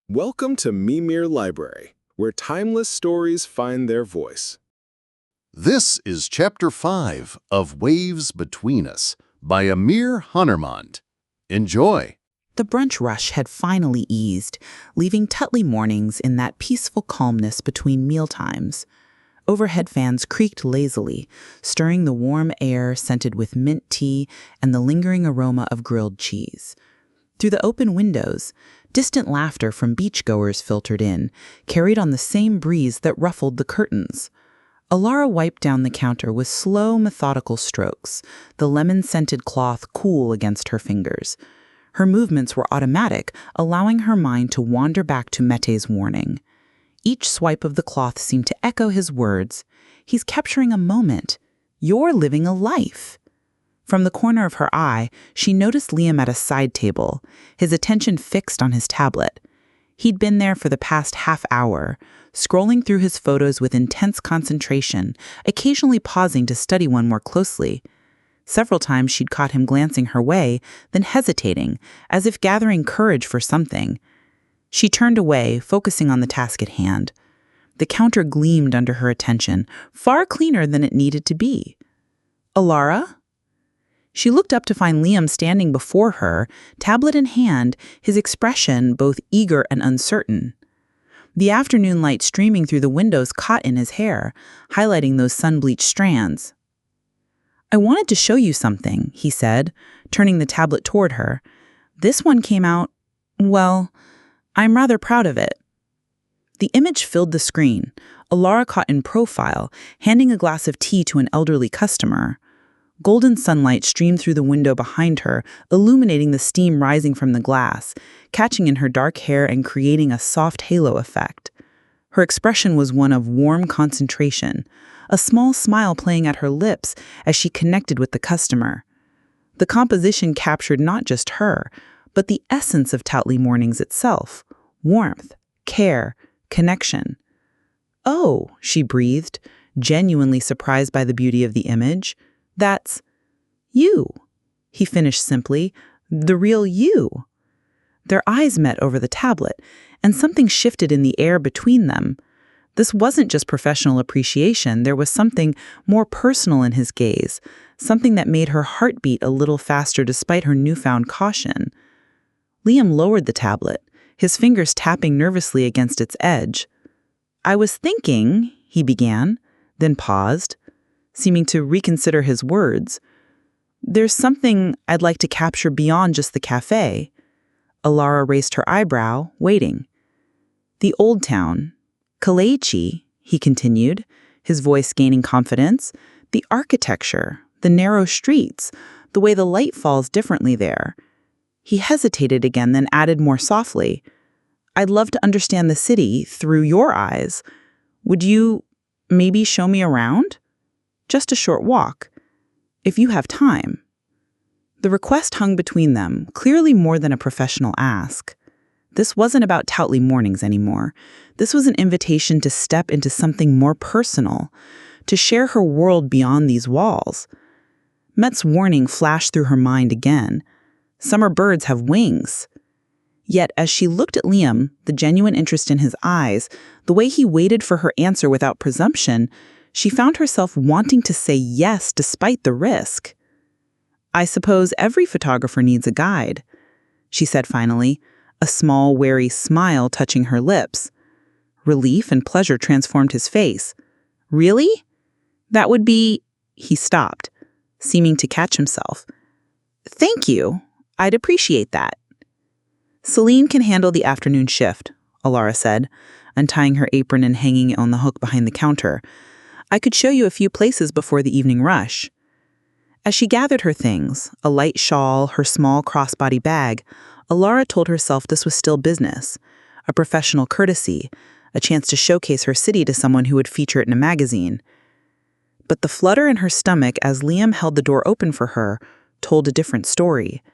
Welcome to Mimir Library, where timeless stories find their voice. This is Chapter 5 of Waves Between Us by Amir Honarmand. Enjoy! The brunch rush had finally eased, leaving Tetley mornings in that peaceful calmness between mealtimes. Overhead fans creaked lazily, stirring the warm air scented with mint tea and the lingering aroma of grilled cheese. Through the open windows, distant laughter from beachgoers filtered in, carried on the same breeze that ruffled the curtains. Alara wiped down the counter with slow, methodical strokes, the lemon-scented cloth cool against her fingers. Her movements were automatic, allowing her mind to wander back to Mete's warning. Each swipe of the cloth seemed to echo his words. He's capturing a moment. You're living a life. From the corner of her eye, she noticed Liam at a side table, his attention fixed on his tablet. He'd been there for the past half hour, scrolling through his photos with intense concentration, occasionally pausing to study one more closely. Several times she'd caught him glancing her way, then hesitating, as if gathering courage for something. She turned away, focusing on the task at hand. The counter gleamed under her attention, far cleaner than it needed to be. Alara? She looked up to find Liam standing before her, tablet in hand, his expression both eager and uncertain. The afternoon light streaming through the windows caught in his hair, highlighting those sun-bleached strands. "I wanted to show you something," he said, turning the tablet toward her. "This one came out, well, I'm rather proud of it." The image filled the screen, Alara caught in profile, handing a glass of tea to an elderly customer. Golden sunlight streamed through the window behind her, illuminating the steam rising from the glass, catching in her dark hair and creating a soft halo effect. Her expression was one of warm concentration, a small smile playing at her lips as she connected with the customer. The composition captured not just her, but the essence of Tetley mornings itself: warmth, care, connection. "Oh," she breathed, genuinely surprised by the beauty of the image. "That's you," he finished simply, "the real you." Their eyes met over the tablet, and something shifted in the air between them. This wasn't just professional appreciation, there was something more personal in his gaze, something that made her heart beat a little faster despite her newfound caution. Liam lowered the tablet, his fingers tapping nervously against its edge. "I was thinking," he began, then paused, seeming to reconsider his words. "There's something I'd like to capture beyond just the cafe." Alara raised her eyebrow, waiting. "The old town, Kalechi," he continued, his voice gaining confidence. "The architecture, the narrow streets, the way the light falls differently there." He hesitated again, then added more softly, "I'd love to understand the city through your eyes. Would you maybe show me around? Just a short walk, if you have time." The request hung between them, clearly more than a professional ask. This wasn't about Tetley mornings anymore. This was an invitation to step into something more personal, to share her world beyond these walls. Met's warning flashed through her mind again. Summer birds have wings. Yet, as she looked at Liam, the genuine interest in his eyes, the way he waited for her answer without presumption, she found herself wanting to say yes despite the risk. "I suppose every photographer needs a guide," she said finally, a small, wary smile touching her lips. Relief and pleasure transformed his face. "Really? That would be—" He stopped, seeming to catch himself. "Thank you. I'd appreciate that." "Celine can handle the afternoon shift," Alara said, untying her apron and hanging it on the hook behind the counter. "I could show you a few places before the evening rush." As she gathered her things, a light shawl, her small crossbody bag, Alara told herself this was still business, a professional courtesy, a chance to showcase her city to someone who would feature it in a magazine. But the flutter in her stomach as Liam held the door open for her told a different story.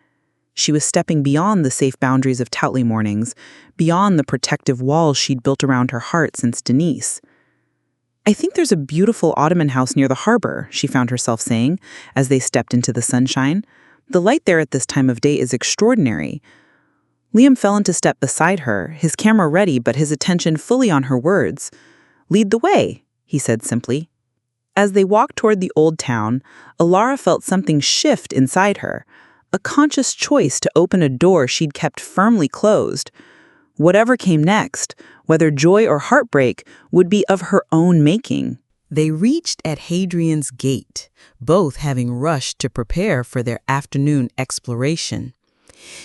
She was stepping beyond the safe boundaries of Tetley mornings, beyond the protective walls she'd built around her heart since Denise. "I think there's a beautiful Ottoman house near the harbor," she found herself saying, as they stepped into the sunshine. "The light there at this time of day is extraordinary. Liam fell into step beside her, his camera ready but his attention fully on her words. "Lead the way," he said simply. As they walked toward the old town, Alara felt something shift inside her, a conscious choice to open a door she'd kept firmly closed. Whatever came next, whether joy or heartbreak, would be of her own making. They reached at Hadrian's Gate, both having rushed to prepare for their afternoon exploration.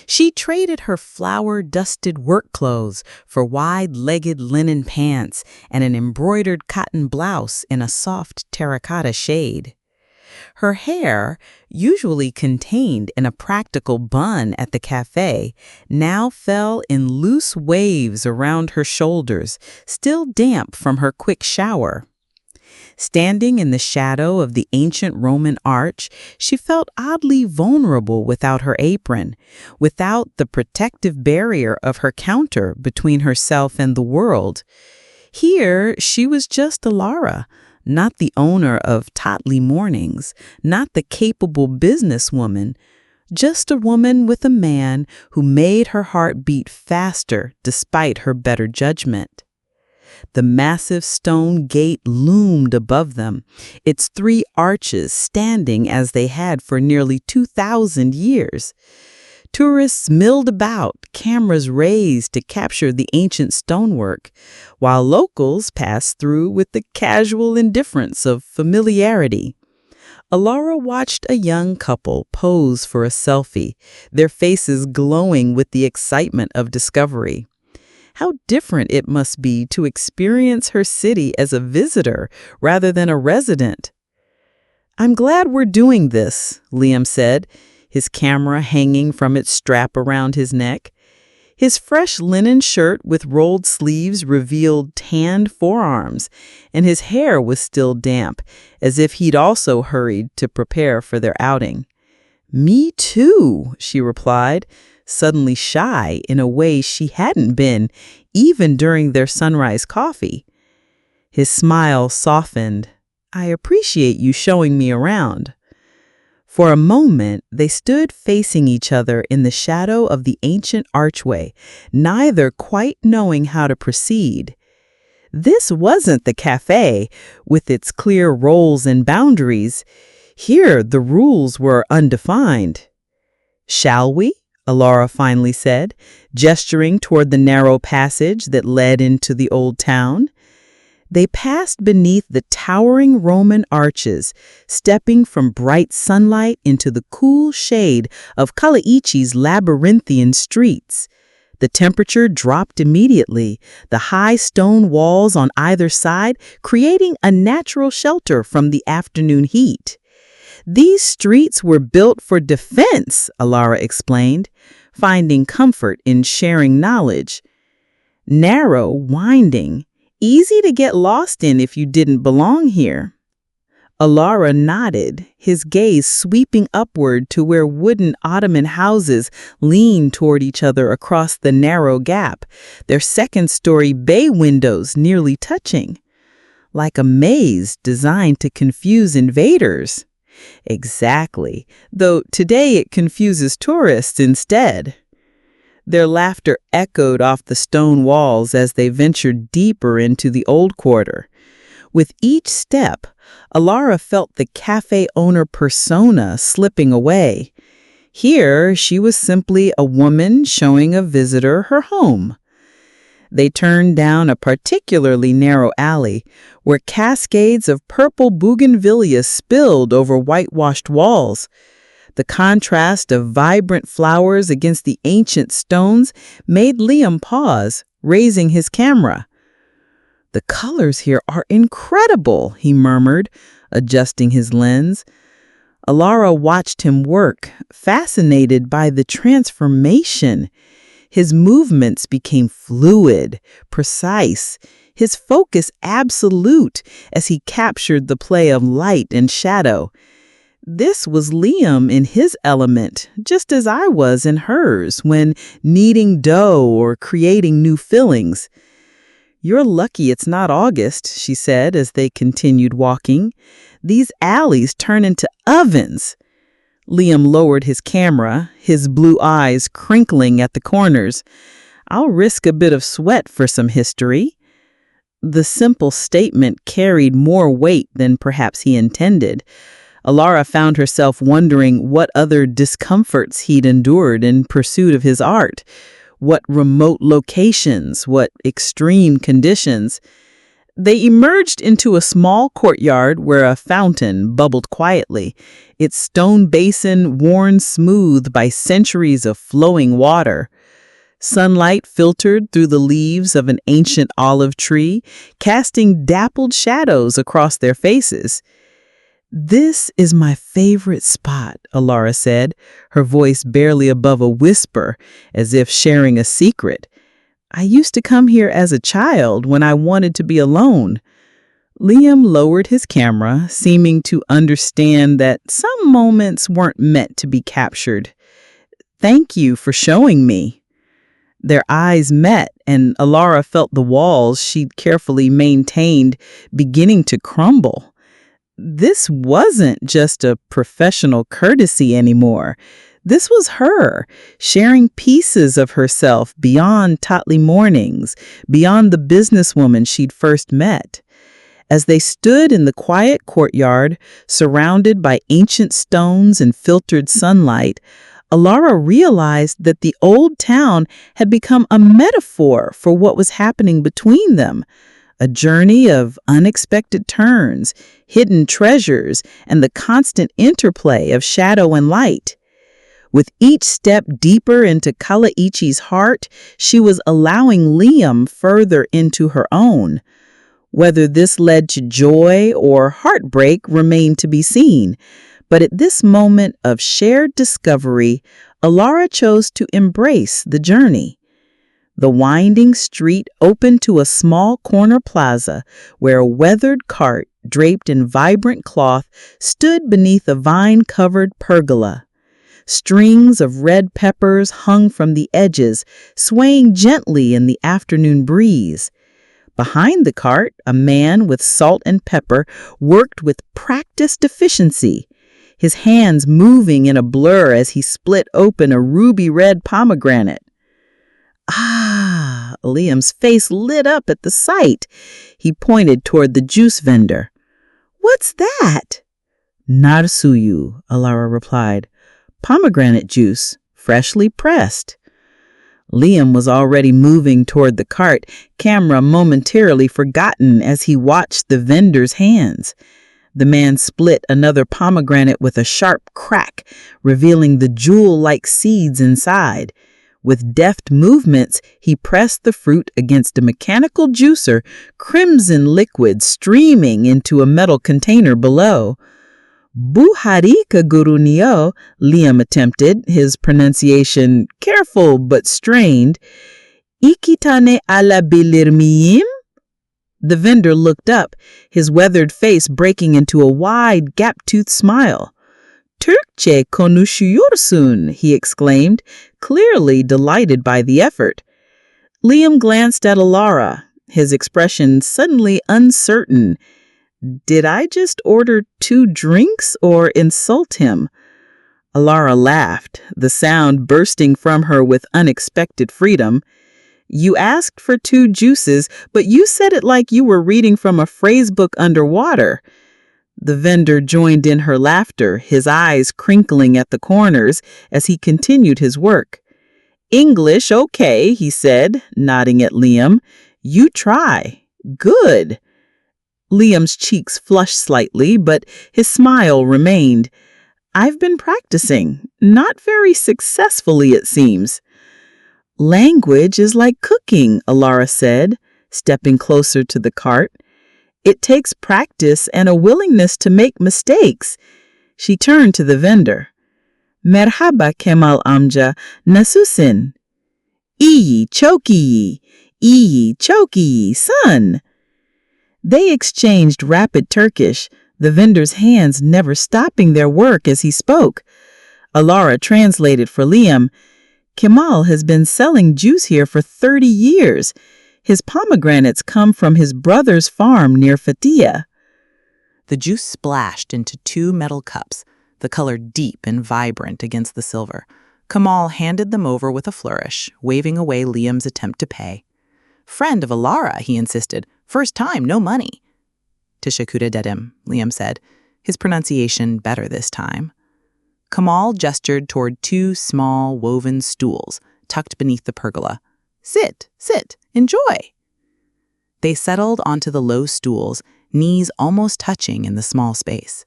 She traded her flour-dusted work clothes for wide-legged linen pants and an embroidered cotton blouse in a soft terracotta shade. Her hair, usually contained in a practical bun at the cafe, now fell in loose waves around her shoulders, still damp from her quick shower. Standing in the shadow of the ancient Roman arch, she felt oddly vulnerable without her apron, without the protective barrier of her counter between herself and the world. Here, she was just Alara, not the owner of Totley Mornings, not the capable businesswoman, just a woman with a man who made her heart beat faster despite her better judgment. The massive stone gate loomed above them, its 3 arches standing as they had for nearly 2,000 years. Tourists milled about, cameras raised to capture the ancient stonework, while locals passed through with the casual indifference of familiarity. Alara watched a young couple pose for a selfie, their faces glowing with the excitement of discovery. How different it must be to experience her city as a visitor rather than a resident. "I'm glad we're doing this," Liam said, his camera hanging from its strap around his neck. His fresh linen shirt with rolled sleeves revealed tanned forearms, and his hair was still damp, as if he'd also hurried to prepare for their outing. "Me too," she replied, suddenly shy in a way she hadn't been, even during their sunrise coffee. His smile softened. "I appreciate you showing me around." For a moment, they stood facing each other in the shadow of the ancient archway, neither quite knowing how to proceed. This wasn't the cafe, with its clear roles and boundaries. Here, the rules were undefined. "Shall we?" Alara finally said, gesturing toward the narrow passage that led into the old town. They passed beneath the towering Roman arches, stepping from bright sunlight into the cool shade of Kalaici's labyrinthian streets. The temperature dropped immediately, the high stone walls on either side creating a natural shelter from the afternoon heat. "These streets were built for defense," Alara explained, finding comfort in sharing knowledge. "Narrow, winding, easy to get lost in if you didn't belong here." Alara nodded, his gaze sweeping upward to where wooden Ottoman houses leaned toward each other across the narrow gap, their second-story bay windows nearly touching. Like a maze designed to confuse invaders. Exactly, though today it confuses tourists instead. Their laughter echoed off the stone walls as they ventured deeper into the old quarter. With each step, Alara felt the cafe owner persona slipping away. Here, she was simply a woman showing a visitor her home. They turned down a particularly narrow alley where cascades of purple bougainvillea spilled over whitewashed walls. The contrast of vibrant flowers against the ancient stones made Liam pause, raising his camera. "The colors here are incredible," he murmured, adjusting his lens. Alara watched him work, fascinated by the transformation. His movements became fluid, precise, his focus absolute as he captured the play of light and shadow. This was Liam in his element, just as I was in hers when kneading dough or creating new fillings. "You're lucky it's not August," she said as they continued walking. "These alleys turn into ovens." Liam lowered his camera, his blue eyes crinkling at the corners. "I'll risk a bit of sweat for some history." The simple statement carried more weight than perhaps he intended. Alara found herself wondering what other discomforts he'd endured in pursuit of his art. What remote locations, what extreme conditions. They emerged into a small courtyard where a fountain bubbled quietly, its stone basin worn smooth by centuries of flowing water. Sunlight filtered through the leaves of an ancient olive tree, casting dappled shadows across their faces. "This is my favorite spot," Alara said, her voice barely above a whisper, as if sharing a secret. "I used to come here as a child when I wanted to be alone." Liam lowered his camera, seeming to understand that some moments weren't meant to be captured. "Thank you for showing me." Their eyes met, and Alara felt the walls she'd carefully maintained beginning to crumble. This wasn't just a professional courtesy anymore. This was her, sharing pieces of herself beyond Tatli mornings, beyond the businesswoman she'd first met. As they stood in the quiet courtyard, surrounded by ancient stones and filtered sunlight, Alara realized that the old town had become a metaphor for what was happening between them. A journey of unexpected turns, hidden treasures, and the constant interplay of shadow and light. With each step deeper into Kalaichi's heart, she was allowing Liam further into her own. Whether this led to joy or heartbreak remained to be seen, but at this moment of shared discovery, Alara chose to embrace the journey. The winding street opened to a small corner plaza where a weathered cart draped in vibrant cloth stood beneath a vine-covered pergola. Strings of red peppers hung from the edges, swaying gently in the afternoon breeze. Behind the cart, a man with salt and pepper worked with practiced efficiency, his hands moving in a blur as he split open a ruby-red pomegranate. "Ah!" Liam's face lit up at the sight. He pointed toward the juice vendor. "What's that?" "Narsuyu," Alara replied. "Pomegranate juice, freshly pressed." Liam was already moving toward the cart, camera momentarily forgotten as he watched the vendor's hands. The man split another pomegranate with a sharp crack, revealing the jewel-like seeds inside. With deft movements, he pressed the fruit against a mechanical juicer, crimson liquid streaming into a metal container below. "Buharika gurunio," Liam attempted, his pronunciation careful but strained. "Ikitane ala bilirmiyim?" The vendor looked up, his weathered face breaking into a wide, gap-toothed smile. "Türkçe konuşuyorsun," he exclaimed, clearly delighted by the effort. Liam glanced at Alara, his expression suddenly uncertain. Did I just order 2 drinks or insult him? Alara laughed, the sound bursting from her with unexpected freedom. "You asked for 2 juices, but you said it like you were reading from a phrase book underwater." The vendor joined in her laughter, his eyes crinkling at the corners as he continued his work. "English, okay," he said, nodding at Liam. "You try. Good." Liam's cheeks flushed slightly, but his smile remained. "I've been practicing. Not very successfully, it seems." "Language is like cooking," Alara said, stepping closer to the cart. "It takes practice and a willingness to make mistakes." She turned to the vendor. "Merhaba Kemal amca, nasılsın?" "İyi, çok iyi. İyi, çok iyi, son." They exchanged rapid Turkish, the vendor's hands never stopping their work as he spoke. Alara translated for Liam. "Kemal has been selling juice here for 30 years. His pomegranates come from his brother's farm near Fatiha." The juice splashed into 2 metal cups, the color deep and vibrant against the silver. Kamal handed them over with a flourish, waving away Liam's attempt to pay. "Friend of Alara," he insisted. "First time, no money." "Teşekkür ederim," Liam said, his pronunciation better this time. Kamal gestured toward two small, woven stools tucked beneath the pergola. Sit, enjoy." They settled onto the low stools, knees almost touching in the small space.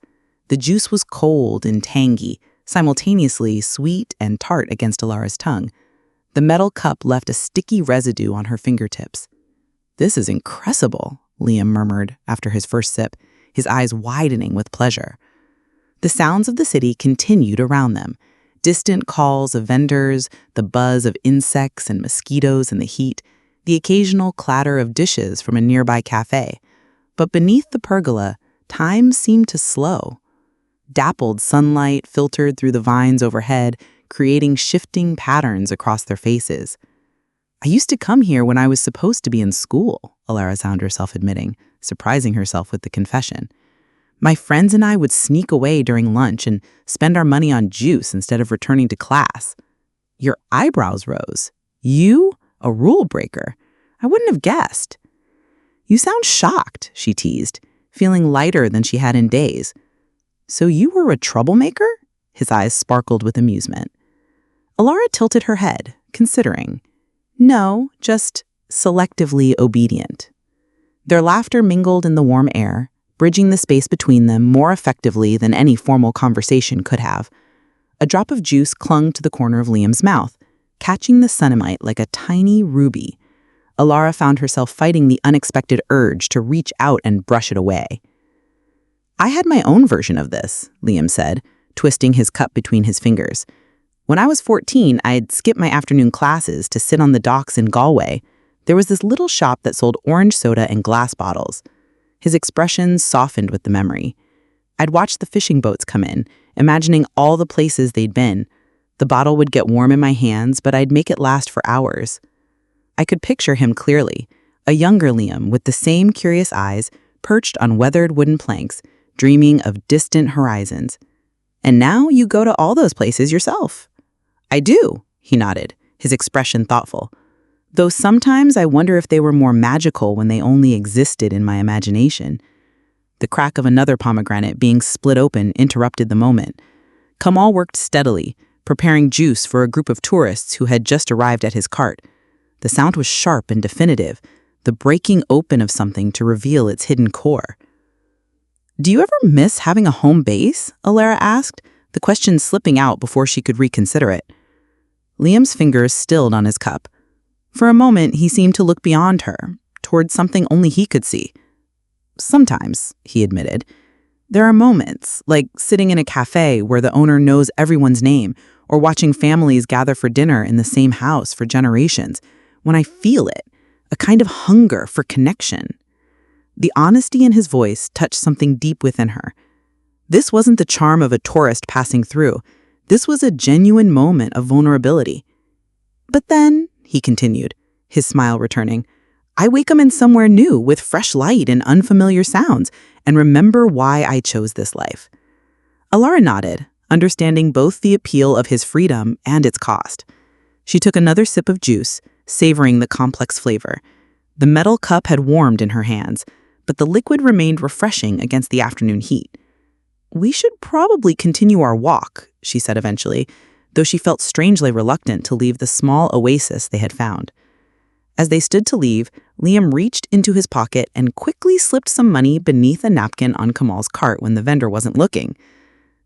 The juice was cold and tangy, simultaneously sweet and tart against Alara's tongue. The metal cup left a sticky residue on her fingertips. "This is incredible," Liam murmured after his first sip, his eyes widening with pleasure. The sounds of the city continued around them. Distant calls of vendors, the buzz of insects and mosquitoes in the heat, the occasional clatter of dishes from a nearby cafe. But beneath the pergola, time seemed to slow. Dappled sunlight filtered through the vines overhead, creating shifting patterns across their faces. "I used to come here when I was supposed to be in school," Alara found herself admitting, surprising herself with the confession. "My friends and I would sneak away during lunch and spend our money on juice instead of returning to class." Your eyebrows rose. "You? A rule breaker? I wouldn't have guessed." "You sound shocked," she teased, feeling lighter than she had in days. "So you were a troublemaker?" His eyes sparkled with amusement. Alara tilted her head, considering. "No, just selectively obedient." Their laughter mingled in the warm air, bridging the space between them more effectively than any formal conversation could have. A drop of juice clung to the corner of Liam's mouth, catching the sunamite like a tiny ruby. Alara found herself fighting the unexpected urge to reach out and brush it away. "I had my own version of this," Liam said, twisting his cup between his fingers. "When I was 14, I'd skip my afternoon classes to sit on the docks in Galway. There was this little shop that sold orange soda and glass bottles." His expression softened with the memory. "I'd watch the fishing boats come in, imagining all the places they'd been. The bottle would get warm in my hands, but I'd make it last for hours." I could picture him clearly, a younger Liam with the same curious eyes, perched on weathered wooden planks, dreaming of distant horizons. "And now you go to all those places yourself." "I do," he nodded, his expression thoughtful. "Though sometimes I wonder if they were more magical when they only existed in my imagination." The crack of another pomegranate being split open interrupted the moment. Kamal worked steadily, preparing juice for a group of tourists who had just arrived at his cart. The sound was sharp and definitive, the breaking open of something to reveal its hidden core. "Do you ever miss having a home base?" Alara asked, the question slipping out before she could reconsider it. Liam's fingers stilled on his cup. For a moment, he seemed to look beyond her, toward something only he could see. "Sometimes," he admitted. "There are moments, like sitting in a cafe where the owner knows everyone's name, or watching families gather for dinner in the same house for generations, when I feel it, a kind of hunger for connection." The honesty in his voice touched something deep within her. This wasn't the charm of a tourist passing through. This was a genuine moment of vulnerability. "But then," he continued, his smile returning, "I wake up in somewhere new with fresh light and unfamiliar sounds and remember why I chose this life." Alara nodded, understanding both the appeal of his freedom and its cost. She took another sip of juice, savoring the complex flavor. The metal cup had warmed in her hands, but the liquid remained refreshing against the afternoon heat. "We should probably continue our walk," she said eventually, though she felt strangely reluctant to leave the small oasis they had found. As they stood to leave, Liam reached into his pocket and quickly slipped some money beneath a napkin on Kamal's cart when the vendor wasn't looking.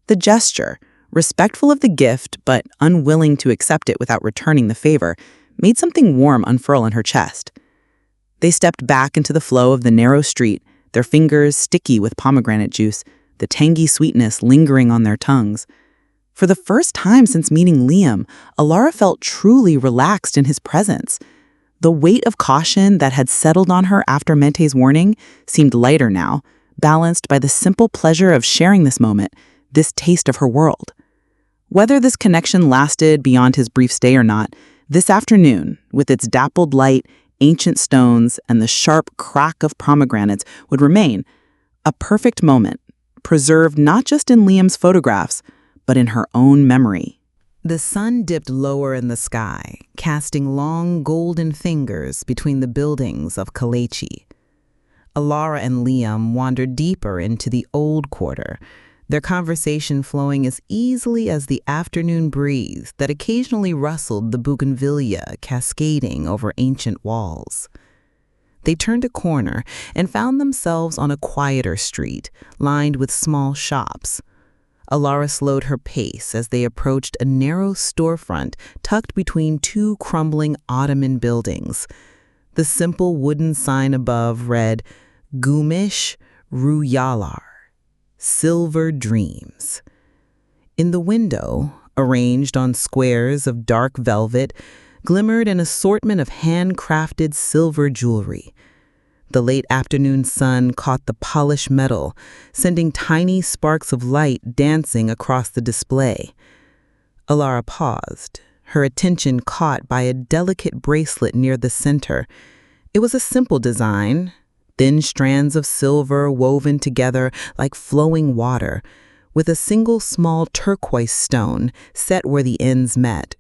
The gesture, respectful of the gift but unwilling to accept it without returning the favor, made something warm unfurl in her chest. They stepped back into the flow of the narrow street, their fingers sticky with pomegranate juice, the tangy sweetness lingering on their tongues. For the first time since meeting Liam, Alara felt truly relaxed in his presence. The weight of caution that had settled on her after Mente's warning seemed lighter now, balanced by the simple pleasure of sharing this moment, this taste of her world. Whether this connection lasted beyond his brief stay or not, this afternoon, with its dappled light, ancient stones, and the sharp crack of pomegranates, would remain a perfect moment, preserved not just in Liam's photographs, but in her own memory. The sun dipped lower in the sky, casting long golden fingers between the buildings of Kalechi. Alara and Liam wandered deeper into the old quarter, their conversation flowing as easily as the afternoon breeze that occasionally rustled the bougainvillea cascading over ancient walls. They turned a corner and found themselves on a quieter street, lined with small shops. Alara slowed her pace as they approached a narrow storefront tucked between two crumbling Ottoman buildings. The simple wooden sign above read, Gumish Rüyalar, Silver Dreams. In the window, arranged on squares of dark velvet, glimmered an assortment of handcrafted silver jewelry. The late afternoon sun caught the polished metal, sending tiny sparks of light dancing across the display. Alara paused, her attention caught by a delicate bracelet near the center. It was a simple design, thin strands of silver woven together like flowing water, with a single small turquoise stone set where the ends met.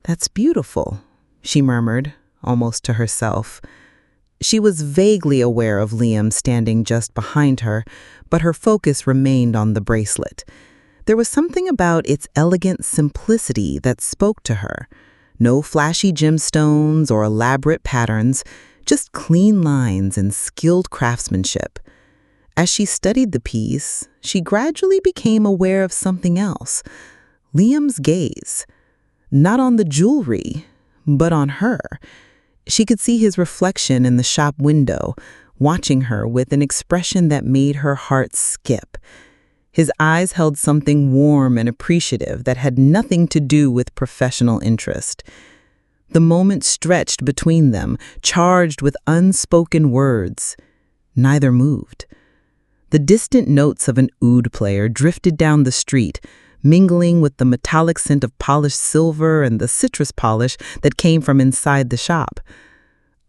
"That's beautiful," she murmured, almost to herself. She was vaguely aware of Liam standing just behind her, but her focus remained on the bracelet. There was something about its elegant simplicity that spoke to her. No flashy gemstones or elaborate patterns, just clean lines and skilled craftsmanship. As she studied the piece, she gradually became aware of something else, Liam's gaze. Not on the jewelry, but on her. She could see his reflection in the shop window, watching her with an expression that made her heart skip. His eyes held something warm and appreciative that had nothing to do with professional interest. The moment stretched between them, charged with unspoken words. Neither moved. The distant notes of an oud player drifted down the street, mingling with the metallic scent of polished silver and the citrus polish that came from inside the shop.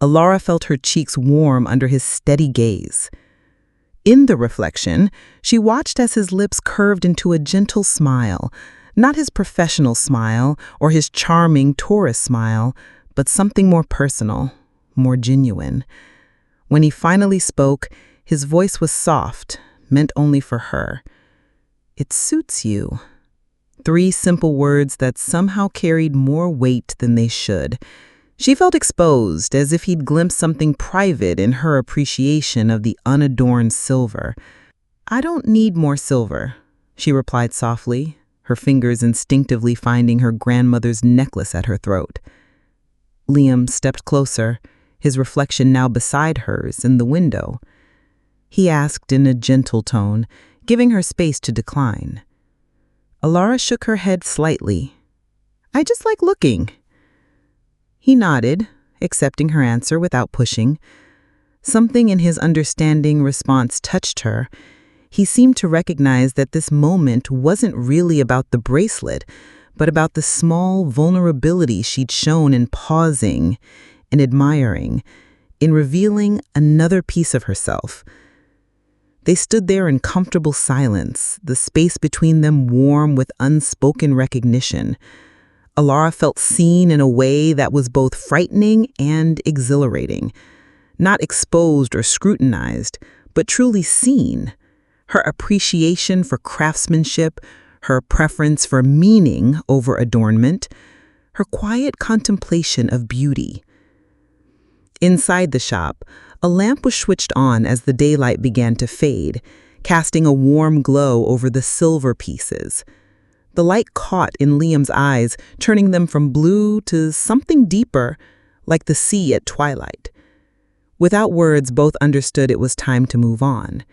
Alara felt her cheeks warm under his steady gaze. In the reflection, she watched as his lips curved into a gentle smile, not his professional smile or his charming tourist smile, but something more personal, more genuine. When he finally spoke, his voice was soft, meant only for her. "It suits you." 3 simple words that somehow carried more weight than they should. She felt exposed, as if he'd glimpsed something private in her appreciation of the unadorned silver. "I don't need more silver," she replied softly, her fingers instinctively finding her grandmother's necklace at her throat. Liam stepped closer, his reflection now beside hers in the window. He asked in a gentle tone, giving her space to decline. Alara shook her head slightly. "I just like looking." He nodded, accepting her answer without pushing. Something in his understanding response touched her. He seemed to recognize that this moment wasn't really about the bracelet, but about the small vulnerability she'd shown in pausing, in admiring, in revealing another piece of herself. They stood there in comfortable silence, the space between them warm with unspoken recognition. Alara felt seen in a way that was both frightening and exhilarating. Not exposed or scrutinized, but truly seen. Her appreciation for craftsmanship, her preference for meaning over adornment, her quiet contemplation of beauty. Inside the shop, a lamp was switched on as the daylight began to fade, casting a warm glow over the silver pieces. The light caught in Liam's eyes, turning them from blue to something deeper, like the sea at twilight. Without words, both understood it was time to move on.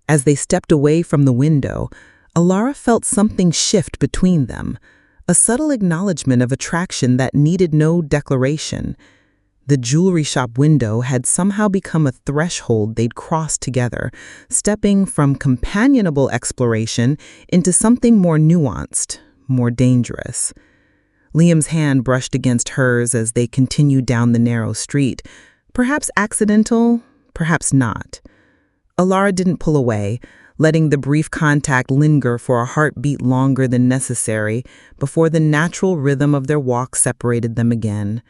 As they stepped away from the window, Alara felt something shift between them, a subtle acknowledgement of attraction that needed no declaration. The jewelry shop window had somehow become a threshold they'd crossed together, stepping from companionable exploration into something more nuanced, more dangerous. Liam's hand brushed against hers as they continued down the narrow street, perhaps accidental, perhaps not. Alara didn't pull away, letting the brief contact linger for a heartbeat longer than necessary before the natural rhythm of their walk separated them again.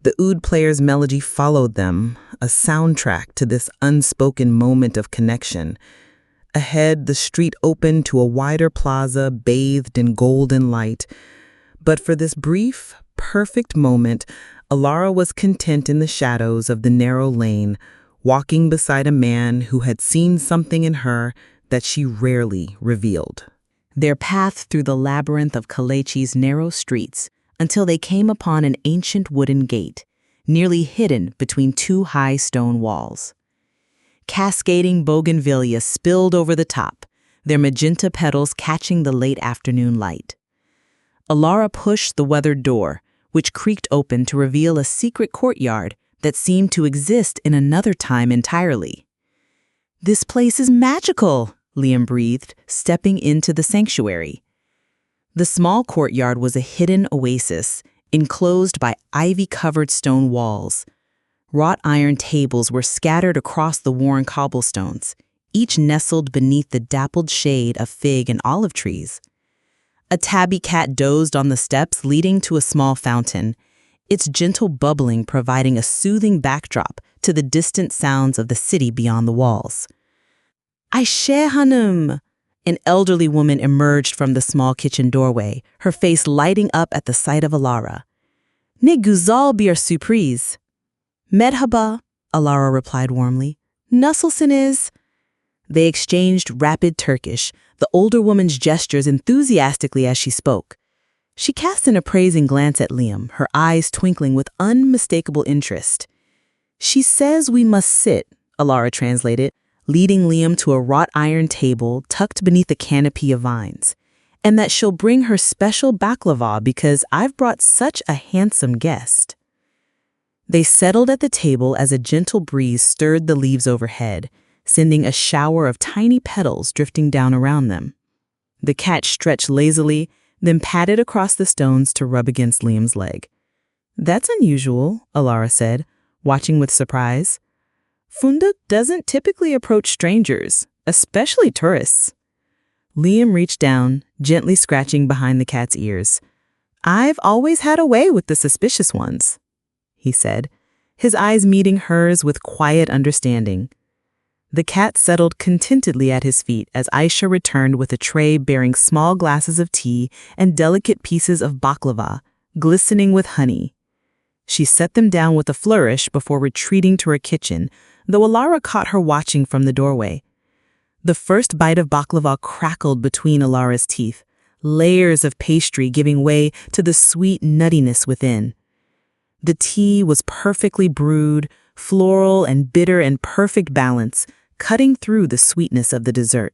The oud player's melody followed them, a soundtrack to this unspoken moment of connection. Ahead, the street opened to a wider plaza bathed in golden light. But for this brief, perfect moment, Alara was content in the shadows of the narrow lane, walking beside a man who had seen something in her that she rarely revealed. Their path through the labyrinth of Kalechi's narrow streets until they came upon an ancient wooden gate, nearly hidden between two high stone walls. Cascading bougainvillea spilled over the top, their magenta petals catching the late afternoon light. Alara pushed the weathered door, which creaked open to reveal a secret courtyard that seemed to exist in another time entirely. "This place is magical," Liam breathed, stepping into the sanctuary. The small courtyard was a hidden oasis, enclosed by ivy-covered stone walls. Wrought iron tables were scattered across the worn cobblestones, each nestled beneath the dappled shade of fig and olive trees. A tabby cat dozed on the steps leading to a small fountain, its gentle bubbling providing a soothing backdrop to the distant sounds of the city beyond the walls. "Ayşe Hanım!" An elderly woman emerged from the small kitchen doorway, her face lighting up at the sight of Alara. "Ne güzel bir sürpriz." "Merhaba," Alara replied warmly. "Nasılsınız?" They exchanged rapid Turkish, the older woman's gestures enthusiastically as she spoke. She cast an appraising glance at Liam, her eyes twinkling with unmistakable interest. "She says we must sit," Alara translated, leading Liam to a wrought iron table tucked beneath a canopy of vines, and that she'll bring her special baklava because I've brought such a handsome guest. They settled at the table as a gentle breeze stirred the leaves overhead, sending a shower of tiny petals drifting down around them. The cat stretched lazily, then padded across the stones to rub against Liam's leg. "That's unusual," Alara said, watching with surprise. "Funda doesn't typically approach strangers, especially tourists." Liam reached down, gently scratching behind the cat's ears. "I've always had a way with the suspicious ones," he said, his eyes meeting hers with quiet understanding. The cat settled contentedly at his feet as Ayşe returned with a tray bearing small glasses of tea and delicate pieces of baklava, glistening with honey. She set them down with a flourish before retreating to her kitchen, though Alara caught her watching from the doorway. The first bite of baklava crackled between Alara's teeth, layers of pastry giving way to the sweet nuttiness within. The tea was perfectly brewed, floral and bitter in perfect balance, cutting through the sweetness of the dessert.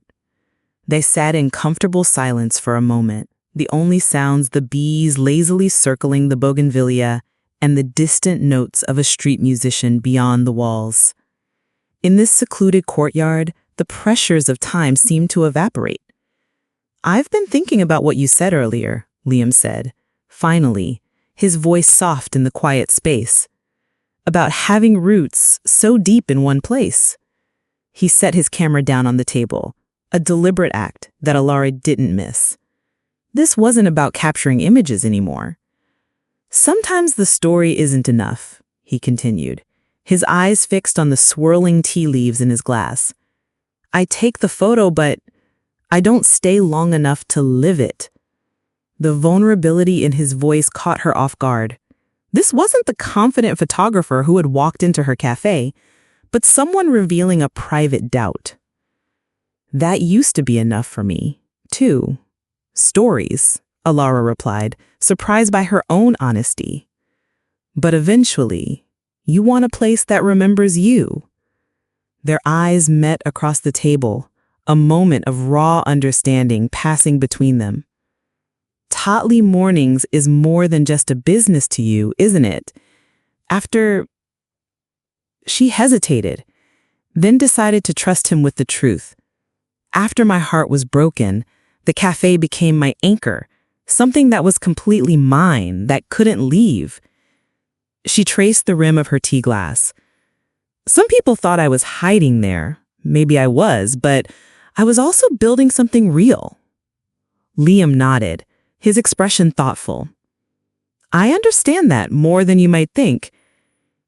They sat in comfortable silence for a moment, the only sounds the bees lazily circling the bougainvillea and the distant notes of a street musician beyond the walls. In this secluded courtyard, the pressures of time seemed to evaporate. "I've been thinking about what you said earlier," Liam said, finally, his voice soft in the quiet space. "About having roots so deep in one place." He set his camera down on the table, a deliberate act that Alara didn't miss. This wasn't about capturing images anymore. "Sometimes the story isn't enough," he continued, his eyes fixed on the swirling tea leaves in his glass. "I take the photo, but I don't stay long enough to live it." The vulnerability in his voice caught her off guard. This wasn't the confident photographer who had walked into her cafe, but someone revealing a private doubt. "That used to be enough for me, too." "Stories," Alara replied, surprised by her own honesty. "But eventually, you want a place that remembers you." Their eyes met across the table, a moment of raw understanding passing between them. "Tatlı Mornings is more than just a business to you, isn't it?" She hesitated, then decided to trust him with the truth. "After my heart was broken, the cafe became my anchor, something that was completely mine, that couldn't leave." She traced the rim of her tea glass. "Some people thought I was hiding there. Maybe I was, but I was also building something real. Liam nodded, his expression thoughtful. I understand that more than you might think.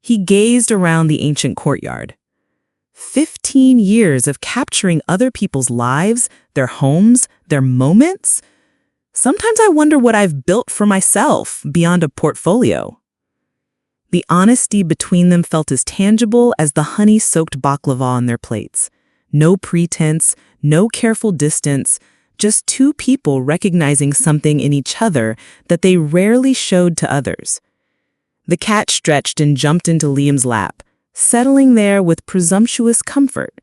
He gazed around the ancient courtyard. 15 years of capturing other people's lives, their homes, their moments. Sometimes I wonder what I've built for myself beyond a portfolio. The honesty between them felt as tangible as the honey-soaked baklava on their plates. No pretense, no careful distance, just two people recognizing something in each other that they rarely showed to others. The cat stretched and jumped into Liam's lap, settling there with presumptuous comfort.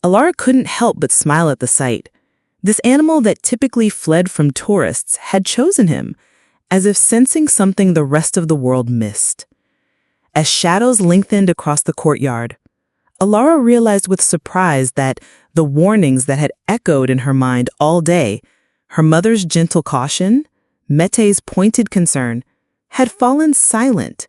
Alara couldn't help but smile at the sight. This animal that typically fled from tourists had chosen him, as if sensing something the rest of the world missed. As shadows lengthened across the courtyard, Alara realized with surprise that the warnings that had echoed in her mind all day, her mother's gentle caution, Mete's pointed concern, had fallen silent.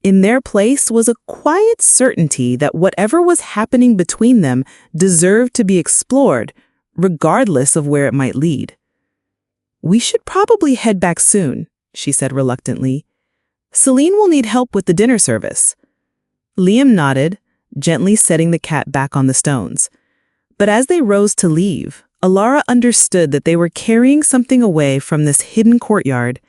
In their place was a quiet certainty that whatever was happening between them deserved to be explored, regardless of where it might lead. We should probably head back soon, she said reluctantly. Celine will need help with the dinner service. Liam nodded, gently setting the cat back on the stones. But as they rose to leave, Alara understood that they were carrying something away from this hidden courtyard,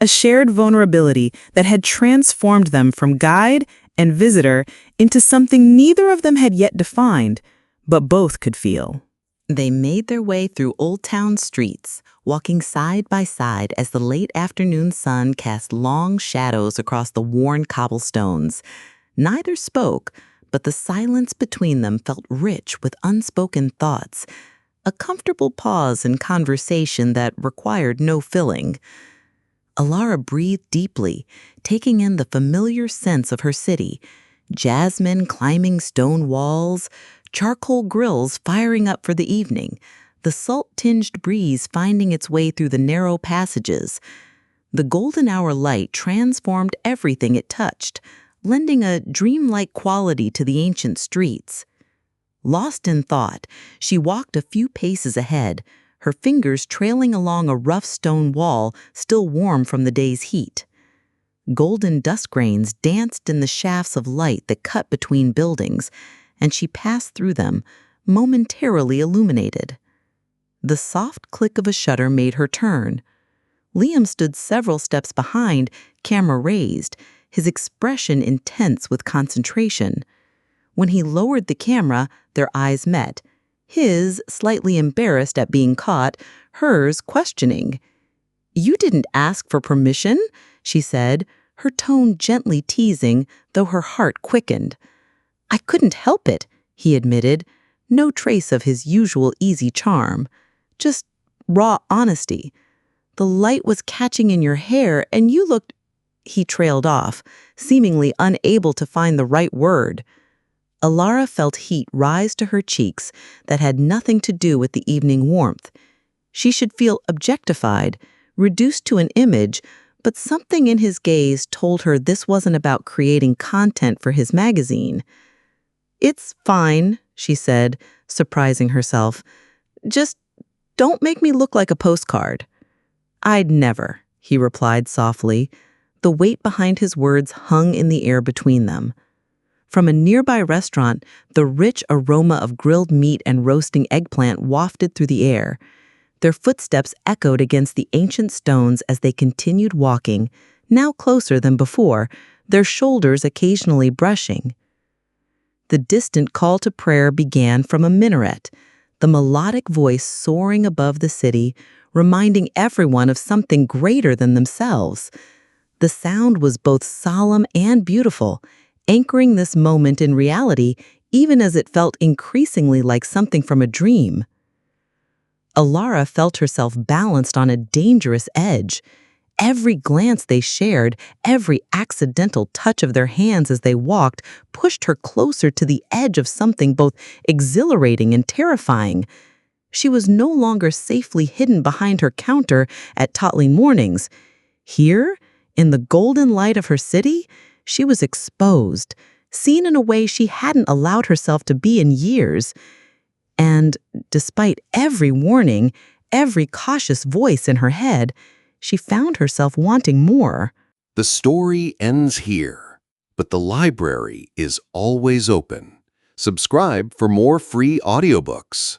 a shared vulnerability that had transformed them from guide and visitor into something neither of them had yet defined, but both could feel. They made their way through Old Town streets, walking side by side as the late afternoon sun cast long shadows across the worn cobblestones. Neither spoke, but the silence between them felt rich with unspoken thoughts, a comfortable pause in conversation that required no filling. Alara breathed deeply, taking in the familiar sense of her city, jasmine climbing stone walls, charcoal grills firing up for the evening, the salt-tinged breeze finding its way through the narrow passages. The golden hour light transformed everything it touched, lending a dreamlike quality to the ancient streets. Lost in thought, she walked a few paces ahead, her fingers trailing along a rough stone wall still warm from the day's heat. Golden dust grains danced in the shafts of light that cut between buildings, and she passed through them, momentarily illuminated. The soft click of a shutter made her turn. Liam stood several steps behind, camera raised, his expression intense with concentration. When he lowered the camera, their eyes met, his slightly embarrassed at being caught, hers questioning. "You didn't ask for permission," she said, her tone gently teasing, though her heart quickened. "I couldn't help it," he admitted, no trace of his usual easy charm, just raw honesty. "The light was catching in your hair, and you looked—" He trailed off, seemingly unable to find the right word. Alara felt heat rise to her cheeks that had nothing to do with the evening warmth. She should feel objectified, reduced to an image, but something in his gaze told her this wasn't about creating content for his magazine. "It's fine," she said, surprising herself. "Just don't make me look like a postcard." "I'd never," he replied softly. The weight behind his words hung in the air between them. From a nearby restaurant, the rich aroma of grilled meat and roasting eggplant wafted through the air. Their footsteps echoed against the ancient stones as they continued walking, now closer than before, their shoulders occasionally brushing. The distant call to prayer began from a minaret, the melodic voice soaring above the city, reminding everyone of something greater than themselves. The sound was both solemn and beautiful, anchoring this moment in reality even as it felt increasingly like something from a dream. Alara felt herself balanced on a dangerous edge. Every glance they shared, every accidental touch of their hands as they walked, pushed her closer to the edge of something both exhilarating and terrifying. She was no longer safely hidden behind her counter at Totley mornings. Here, in the golden light of her city, she was exposed, seen in a way she hadn't allowed herself to be in years. And despite every warning, every cautious voice in her head, she found herself wanting more. The story ends here, but the library is always open. Subscribe for more free audiobooks.